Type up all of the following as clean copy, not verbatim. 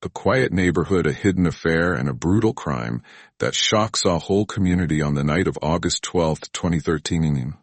A quiet neighborhood, a hidden affair, and a brutal crime that shocks a whole community on the night of August 12, 2013.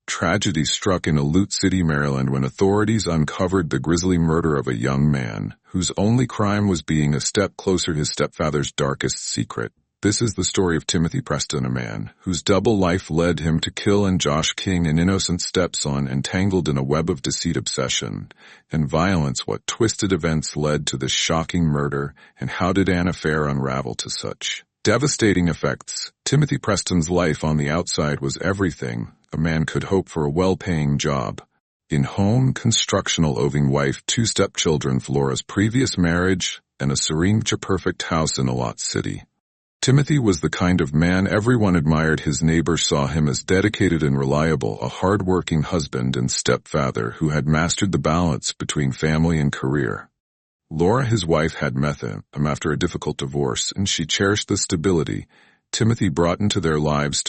Tragedy struck in Alute City, Maryland, when authorities uncovered the grisly murder of a young man whose only crime was being a step closer to his stepfather's darkest secret. This is the story of Timothy Preston, a man whose double life led him to kill and Josh King, an innocent stepson entangled in a web of deceit, obsession, and violence. What twisted events led to this shocking murder, and how did an affair unravel to such devastating effects? Timothy Preston's life on the outside was everything a man could hope for: a well-paying job in home construction, a loving wife, 2 stepchildren, Flora's previous marriage, and a serene, perfect house in Alute City. Timothy was the kind of man everyone admired. His neighbors saw him as dedicated and reliable, a hard-working husband and stepfather who had mastered the balance between family and career. Laura, his wife, had met him after a difficult divorce, and she cherished the stability Timothy brought into their lives.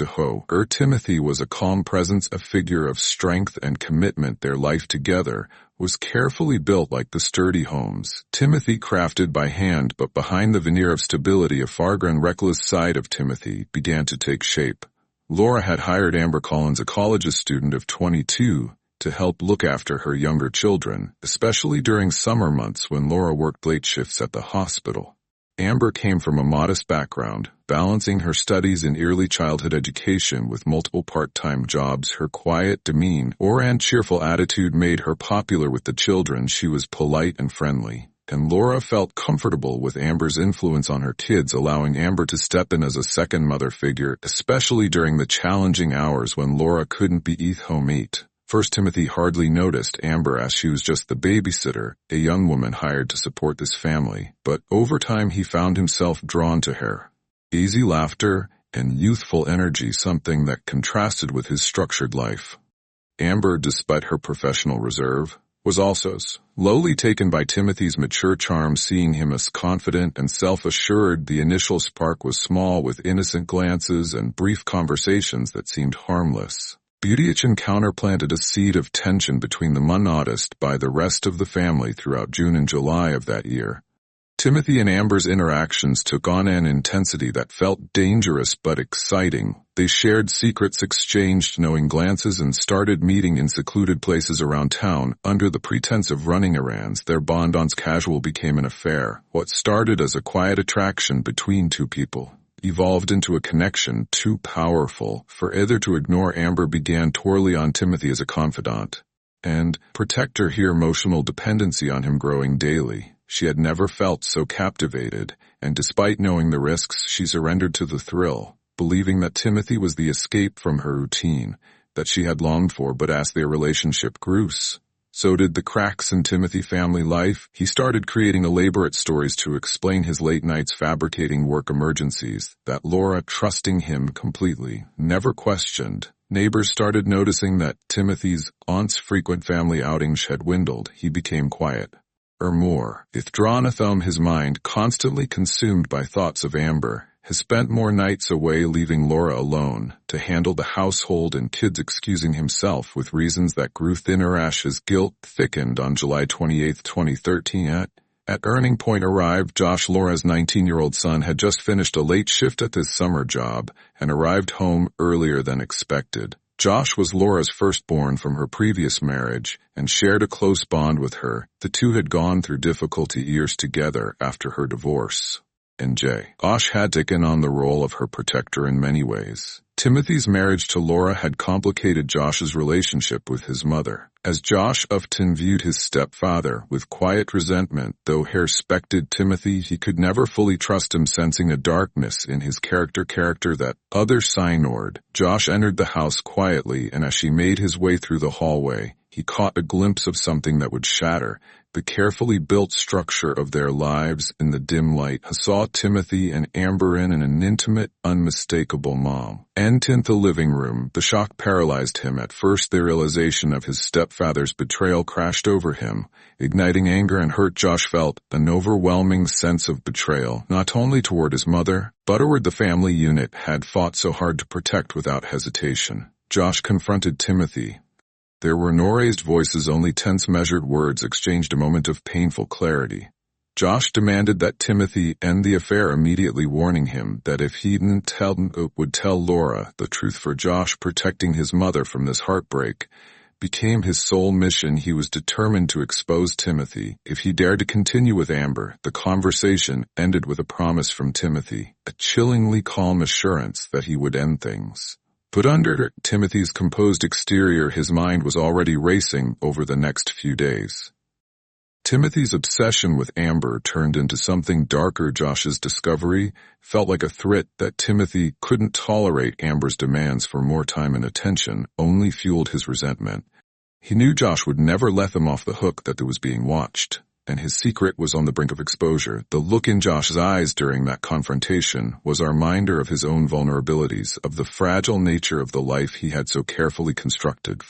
Timothy was a calm presence, a figure of strength and commitment. Their life together was carefully built like the sturdy homes Timothy crafted by hand, but behind the veneer of stability, a far gone, reckless side of Timothy began to take shape. Laura had hired Amber Collins, a college student of 22, to help look after her younger children, especially during summer months when Laura worked late shifts at the hospital. Amber came from a modest background, balancing her studies in early childhood education with multiple part-time jobs. Her quiet demeanor and cheerful attitude made her popular with the children. She was polite and friendly, and Laura felt comfortable with Amber's influence on her kids, allowing Amber to step in as a second mother figure, especially during the challenging hours when Laura couldn't be at home. First, Timothy hardly noticed Amber, as she was just the babysitter, a young woman hired to support this family, but over time he found himself drawn to her easy laughter and youthful energy, something that contrasted with his structured life. Amber, despite her professional reserve, was also slowly taken by Timothy's mature charm. Seeing him as confident and self-assured, the initial spark was small, with innocent glances and brief conversations that seemed harmless. Each encounter planted a seed of tension between them, unnoticed by the rest of the family. Throughout June and July of that year, Timothy and Amber's interactions took on an intensity that felt dangerous but exciting. They shared secrets, exchanged knowing glances, and started meeting in secluded places around town under the pretense of running errands. Their bond, once casual, became an affair. What started as a quiet attraction between 2 people evolved into a connection too powerful for either to ignore. Amber began to rely on Timothy as a confidant and protector, her emotional dependency on him growing daily. She had never felt so captivated, and despite knowing the risks, she surrendered to the thrill, believing that Timothy was the escape from her routine that she had longed for. But as their relationship grew, so did the cracks in Timothy's family life. He started creating elaborate stories to explain his late nights, fabricating work emergencies that Laura, trusting him completely, never questioned. Neighbors started noticing that Timothy's aunt's frequent family outings had dwindled. He became quiet, or more withdrawn, his mind constantly consumed by thoughts of Amber. Has spent more nights away, leaving Laura alone to handle the household and kids, excusing himself with reasons that grew thinner as his guilt thickened. On July 28, 2013, at earning point arrived Josh. Laura's 19-year-old son had just finished a late shift at his summer job and arrived home earlier than expected. Josh was Laura's firstborn from her previous marriage and shared a close bond with her. The two had gone through difficult years together after her divorce, and Josh had taken on the role of her protector in many ways. Timothy's marriage to Laura had complicated Josh's relationship with his mother, as Josh often viewed his stepfather with quiet resentment. Though he respected Timothy, he could never fully trust him, sensing a darkness in his character that others ignored. Josh entered the house quietly, and as she made his way through the hallway, he caught a glimpse of something that would shatter the carefully built structure of their lives. In the dim light, he saw Timothy and Amber in an intimate, unmistakable moment. In the living room, the shock paralyzed him. At first, the realization of his stepfather's betrayal crashed over him, igniting anger and hurt. Josh felt an overwhelming sense of betrayal, not only toward his mother, but toward the family unit had fought so hard to protect. Without hesitation, Josh confronted Timothy. There were no raised voices, only tense, measured words exchanged, a moment of painful clarity. Josh demanded that Timothy end the affair immediately, warning him that if he didn't would tell Laura the truth. For Josh, protecting his mother from this heartbreak became his sole mission. He was determined to expose Timothy. If he dared to continue with Amber, the conversation ended with a promise from Timothy, a chillingly calm assurance that he would end things. But under Timothy's composed exterior, his mind was already racing over the next few days. Timothy's obsession with Amber turned into something darker. Josh's discovery felt like a threat that Timothy couldn't tolerate. Amber's demands for more time and attention only fueled his resentment. He knew Josh would never let them off the hook, that it was being watched, and his secret was on the brink of exposure. The look in Josh's eyes during that confrontation was a reminder of his own vulnerabilities, of the fragile nature of the life he had so carefully constructed.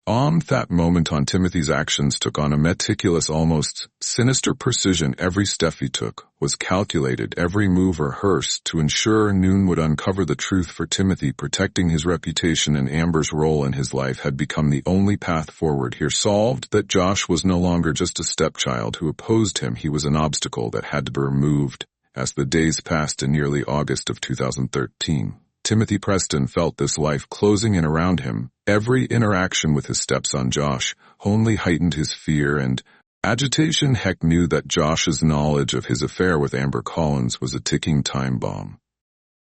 On that moment on, Timothy's actions took on a meticulous, almost sinister precision. Every step he took was calculated, every move rehearsed to ensure Noon would uncover the truth. For Timothy, protecting his reputation and Amber's role in his life had become the only path forward. Here solved that Josh was no longer just a stepchild who opposed him. He was an obstacle that had to be removed. As the days passed in nearly August of 2013, Timothy Preston felt this life closing in around him. Every interaction with his stepson Josh only heightened his fear and agitation. Heck knew that Josh's knowledge of his affair with Amber Collins was a ticking time bomb.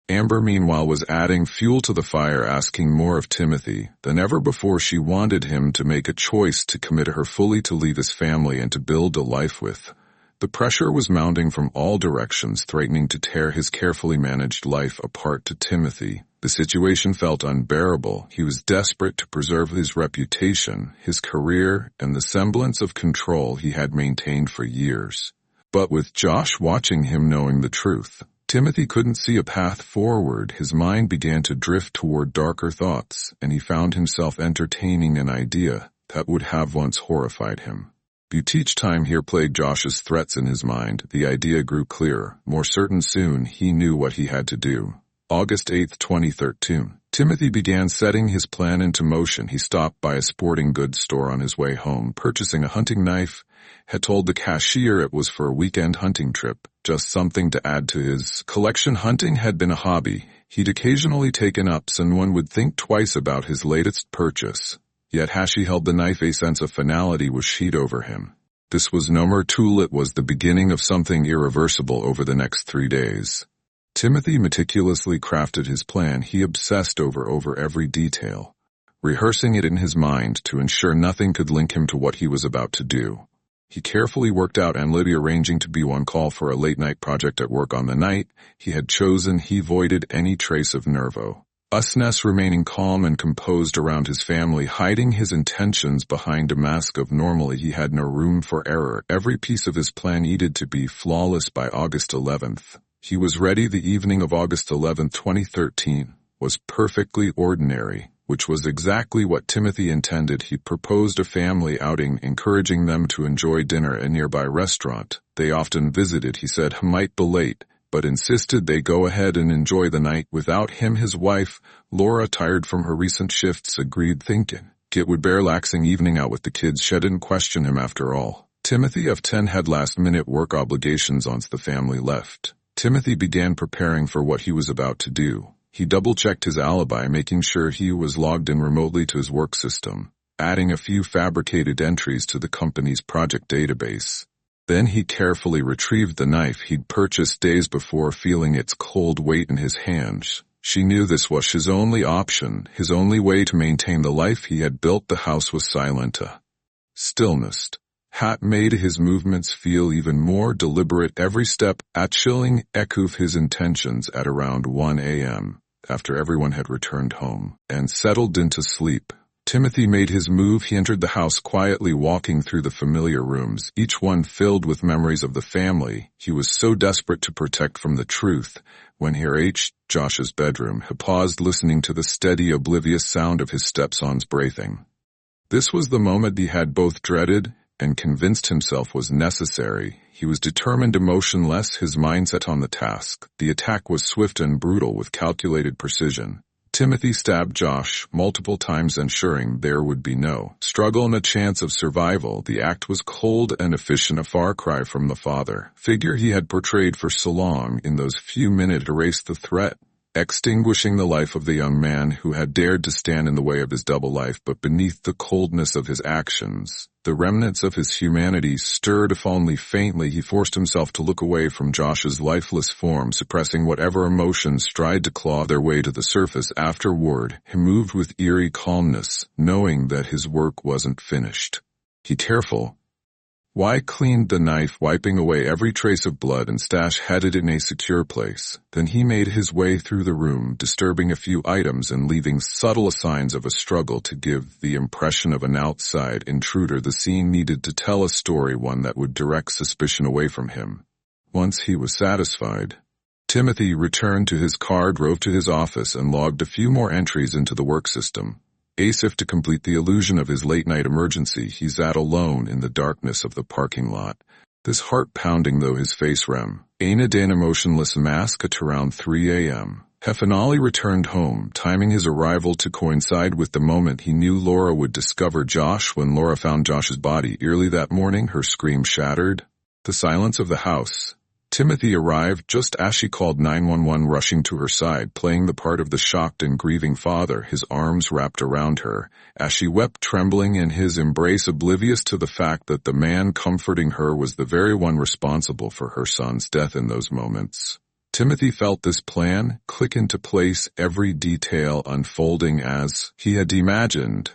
Amber, meanwhile, was adding fuel to the fire, asking more of Timothy than ever before. She wanted him to make a choice, to commit her fully, to leave his family and to build a life with. The pressure was mounting from all directions, threatening to tear his carefully managed life apart. To Timothy, the situation felt unbearable. He was desperate to preserve his reputation, his career, and the semblance of control he had maintained for years. But with Josh watching him, knowing the truth, Timothy couldn't see a path forward. His mind began to drift toward darker thoughts, and he found himself entertaining an idea that would have once horrified him. But each time here plagued Josh's threats in his mind, the idea grew clearer, more certain. Soon he knew what he had to do. August 8, 2013. Timothy began setting his plan into motion. He stopped by a sporting goods store on his way home, purchasing a hunting knife, had told the cashier it was for a weekend hunting trip, just something to add to his collection. Hunting had been a hobby he'd occasionally taken up, so one would think twice about his latest purchase. Yet as he held the knife, a sense of finality was shed over him. This was no mere tool, it was the beginning of something irreversible. Over the next 3 days, Timothy meticulously crafted his plan. He obsessed over every detail, rehearsing it in his mind to ensure nothing could link him to what he was about to do. He carefully worked out and Lydia arranging to be on call for a late-night project at work. On the night he had chosen, he avoided any trace of nervousness, remaining calm and composed around his family, hiding his intentions behind a mask of normalcy. He had no room for error. Every piece of his plan needed to be flawless. By August 11th, he was ready. The evening of August 11, 2013, was perfectly ordinary, which was exactly what Timothy intended. He proposed a family outing, encouraging them to enjoy dinner at a nearby restaurant they often visited. He said he might be late, but insisted they go ahead and enjoy the night without him. His wife, Laura, tired from her recent shifts, agreed, thinking it would be a relaxing evening out with the kids. She didn't question him after all. Timothy of 10 had last-minute work obligations once the family left. Timothy began preparing for what he was about to do. He double-checked his alibi, making sure he was logged in remotely to his work system, adding a few fabricated entries to the company's project database. Then he carefully retrieved the knife he'd purchased days before, feeling its cold weight in his hands. She knew this was his only option, his only way to maintain the life he had built. The house was silent. A stillness had made his movements feel even more deliberate. Every step a chilling echo of his intentions. At around 1 a.m., after everyone had returned home and settled into sleep, Timothy made his move. He entered the house quietly, walking through the familiar rooms, each one filled with memories of the family he was so desperate to protect from the truth. When he reached Josh's bedroom, he paused, listening to the steady, oblivious sound of his stepson's breathing. This was the moment he had both dreaded and convinced himself was necessary. He was determined, emotionless, his mind set on the task. The attack was swift and brutal, with calculated precision. Timothy stabbed Josh multiple times, ensuring there would be no struggle and a chance of survival. The act was cold and efficient, a far cry from the father figure he had portrayed for so long. In those few minutes erased the threat, extinguishing the life of the young man who had dared to stand in the way of his double life. But beneath the coldness of his actions, the remnants of his humanity stirred, if only faintly. He forced himself to look away from Josh's lifeless form, suppressing whatever emotions tried to claw their way to the surface. Afterward, he moved with eerie calmness, knowing that his work wasn't finished. He careful. Why cleaned the knife, wiping away every trace of blood, and stashed it in a secure place. Then he made his way through the room, disturbing a few items and leaving subtle signs of a struggle to give the impression of an outside intruder. The scene needed to tell a story, one that would direct suspicion away from him. Once he was satisfied, Timothy returned to his car, drove to his office, and logged a few more entries into the work system. As if to complete the illusion of his late-night emergency, he sat alone in the darkness of the parking lot. His heart pounding though his face rem. Ain't a motionless mask at around 3 a.m. Heffinali returned home, timing his arrival to coincide with the moment he knew Laura would discover Josh. When Laura found Josh's body early that morning, her scream shattered the silence of the house. Timothy arrived just as she called 911, rushing to her side, playing the part of the shocked and grieving father, his arms wrapped around her, as she wept, trembling in his embrace, oblivious to the fact that the man comforting her was the very one responsible for her son's death. In those moments, Timothy felt this plan click into place, every detail unfolding as he had imagined.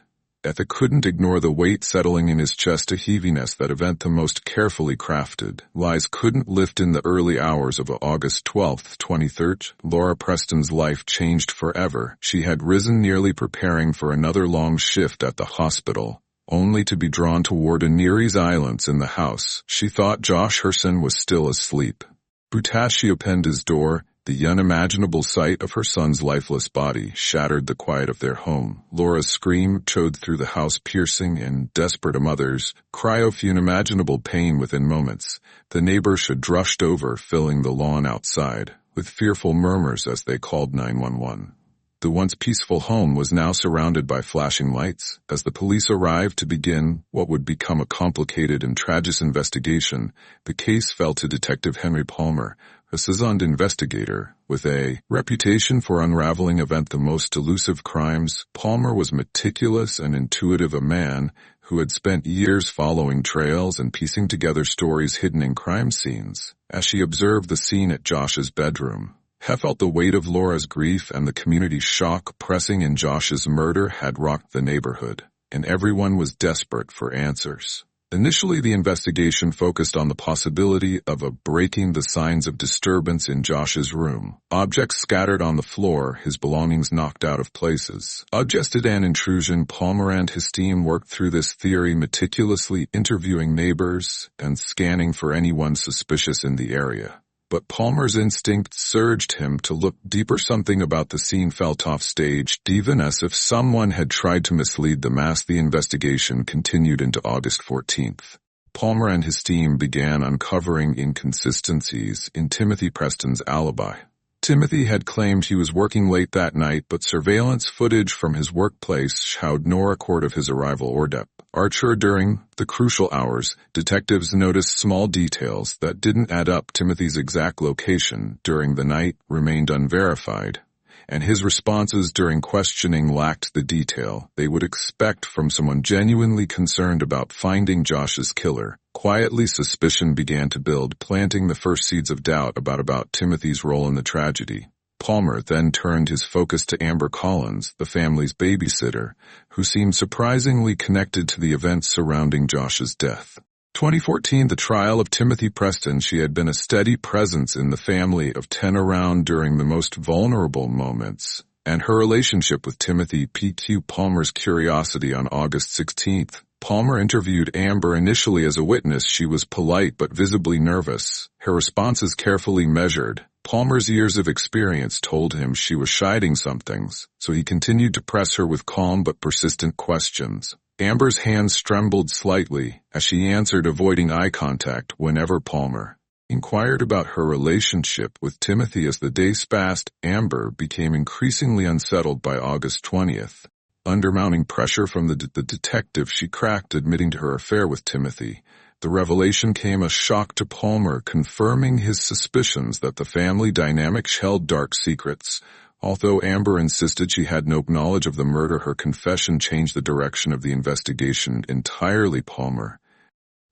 Etha couldn't ignore the weight settling in his chest, a heaviness that event the most carefully crafted lies couldn't lift. In the early hours of August 12, 2013, Laura Preston's life changed forever. She had risen, nearly preparing for another long shift at the hospital, only to be drawn toward a eerie silence in the house. She thought Josh Herson was still asleep. But as she opened his door, the unimaginable sight of her son's lifeless body shattered the quiet of their home. Laura's scream echoed through the house, piercing and desperate. A mother's cry of unimaginable pain. Within moments, the neighbors had rushed over, filling the lawn outside with fearful murmurs as they called 911. The once peaceful home was now surrounded by flashing lights. As the police arrived to begin what would become a complicated and tragic investigation, the case fell to Detective Henry Palmer, a seasoned investigator with a reputation for unraveling the most elusive crimes. Palmer was meticulous and intuitive, a man who had spent years following trails and piecing together stories hidden in crime scenes. As she observed the scene at Josh's bedroom, He felt the weight of Laura's grief and the community's shock pressing in. Josh's murder had rocked the neighborhood, and everyone was desperate for answers. Initially, the investigation focused on the possibility of breaking the signs of disturbance in Josh's room. Objects scattered on the floor, his belongings knocked out of places, suggested an intrusion. Palmer and his team worked through this theory, meticulously interviewing neighbors and scanning for anyone suspicious in the area. But Palmer's instinct surged him to look deeper. Something about the scene felt off-staged, even as if someone had tried to mislead the mass. The investigation continued into August 14th. Palmer and his team began uncovering inconsistencies in Timothy Preston's alibi. Timothy had claimed he was working late that night, but surveillance footage from his workplace showed no record of his arrival or departure. During the crucial hours, detectives noticed small details that didn't add up. Timothy's exact location during the night remained unverified, and his responses during questioning lacked the detail they would expect from someone genuinely concerned about finding Josh's killer. Quietly, suspicion began to build, planting the first seeds of doubt about Timothy's role in the tragedy. Palmer then turned his focus to Amber Collins, the family's babysitter, who seemed surprisingly connected to the events surrounding Josh's death. 2014, the trial of Timothy Preston. She had been a steady presence in the family of 10 around during the most vulnerable moments, and her relationship with Timothy piqued Palmer's curiosity. On August 16th, Palmer interviewed Amber. Initially as a witness, she was polite but visibly nervous, her responses carefully measured. Palmer's years of experience told him she was hiding some things, so he continued to press her with calm but persistent questions. Amber's hands trembled slightly as she answered, avoiding eye contact whenever Palmer inquired about her relationship with Timothy. As the days passed, Amber became increasingly unsettled. By August 20th. Under mounting pressure from the detective, she cracked, admitting to her affair with Timothy. The revelation came as a shock to Palmer, confirming his suspicions that the family dynamic held dark secrets. Although Amber insisted she had no knowledge of the murder, her confession changed the direction of the investigation entirely. Palmer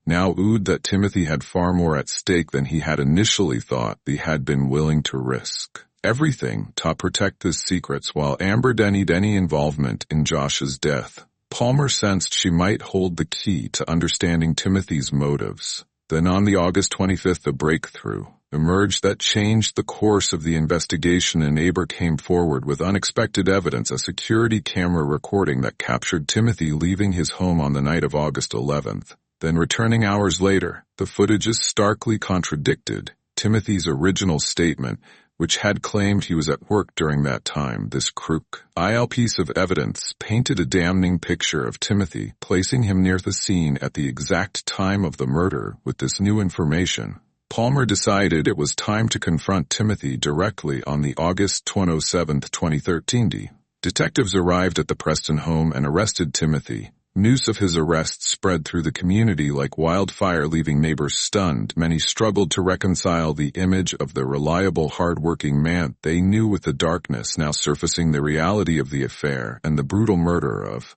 now knew that Timothy had far more at stake than he had initially thought. He had been willing to risk everything to protect his secrets, while Amber denied any involvement in Josh's death. Palmer sensed she might hold the key to understanding Timothy's motives. Then on the August 25th, a breakthrough emerged that changed the course of the investigation. A neighbor came forward with unexpected evidence, a security camera recording that captured Timothy leaving his home on the night of August 11th, then returning hours later. The footage is starkly contradicted Timothy's original statement, which had claimed he was at work during that time. This crucial piece of evidence painted a damning picture of Timothy, placing him near the scene at the exact time of the murder. With this new information, Palmer decided it was time to confront Timothy directly. On the August 27, 2013, detectives arrived at the Preston home and arrested Timothy. News of his arrest spread through the community like wildfire, leaving neighbors stunned. Many struggled to reconcile the image of the reliable, hard-working man they knew with the darkness now surfacing, the reality of the affair and the brutal murder of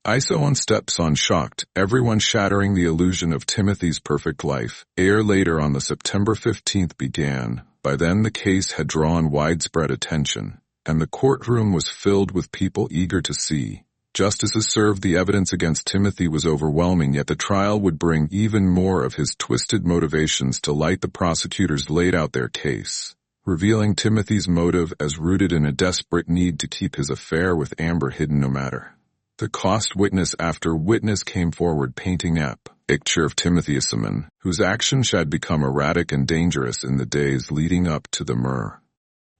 Iso and Stepson shocked everyone, shattering the illusion of Timothy's perfect life. A year later, on the September 15th, began. By then the case had drawn widespread attention, and the courtroom was filled with people eager to see justice served. The evidence against Timothy was overwhelming, yet the trial would bring even more of his twisted motivations to light. The prosecutors laid out their case, revealing Timothy's motive as rooted in a desperate need to keep his affair with Amber hidden no matter the cost. Witness after witness came forward, painting a picture of Timothy as a man whose actions had become erratic and dangerous in the days leading up to the murder.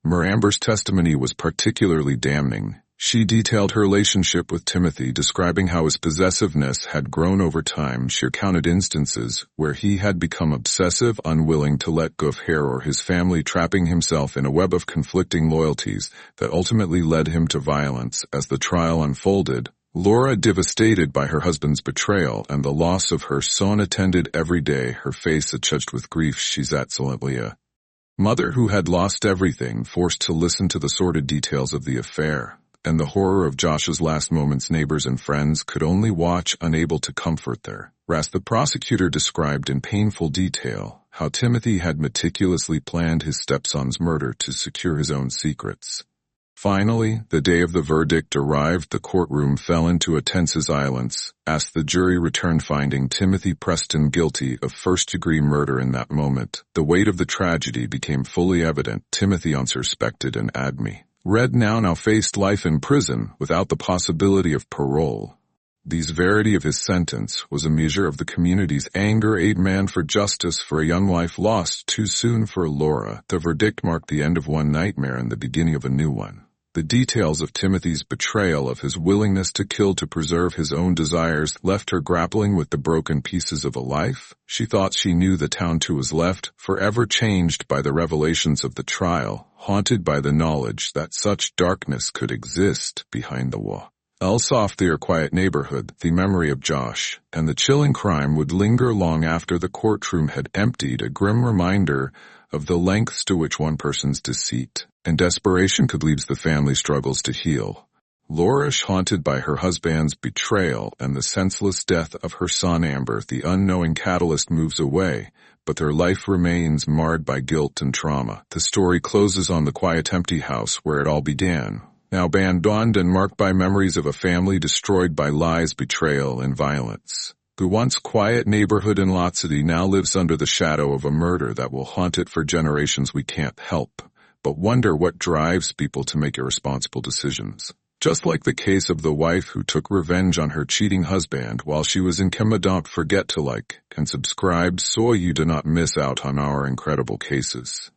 Amber's testimony was particularly damning. She detailed her relationship with Timothy, describing how his possessiveness had grown over time. She recounted instances where he had become obsessive, unwilling to let go of her or his family, trapping himself in a web of conflicting loyalties that ultimately led him to violence. As the trial unfolded, Laura, devastated by her husband's betrayal and the loss of her son, attended every day, her face etched with grief. She's absolutely a mother who had lost everything, forced to listen to the sordid details of the affair and the horror of Josh's last moments. Neighbors and friends could only watch, unable to comfort their wrath. The prosecutor described in painful detail how Timothy had meticulously planned his stepson's murder to secure his own secrets. Finally, the day of the verdict arrived. The courtroom fell into a tense silence as the jury returned, finding Timothy Preston guilty of first-degree murder. In that moment, the weight of the tragedy became fully evident. Timothy, unsuspected and admi Red now faced life in prison without the possibility of parole. The severity of his sentence was a measure of the community's anger. A man for justice for a young life lost too soon. For Laura, the verdict marked the end of one nightmare and the beginning of a new one. The details of Timothy's betrayal, of his willingness to kill to preserve his own desires, left her grappling with the broken pieces of a life she thought she knew. The town too was left forever changed by the revelations of the trial, haunted by the knowledge that such darkness could exist behind the wall. Softly or quiet neighborhood, the memory of Josh and the chilling crime would linger long after the courtroom had emptied, a grim reminder of the lengths to which one person's deceit and desperation could leave the family struggles to heal. Laura, haunted by her husband's betrayal and the senseless death of her son Amber, the unknowing catalyst, moves away, but their life remains marred by guilt and trauma. The story closes on the quiet, empty house where it all began, now abandoned and marked by memories of a family destroyed by lies, betrayal, and violence. The once quiet neighborhood in Lot City now lives under the shadow of a murder that will haunt it for generations. We can't help but wonder what drives people to make irresponsible decisions. Just like the case of the wife who took revenge on her cheating husband while she was in coma. Don't forget to like and subscribe so you do not miss out on our incredible cases.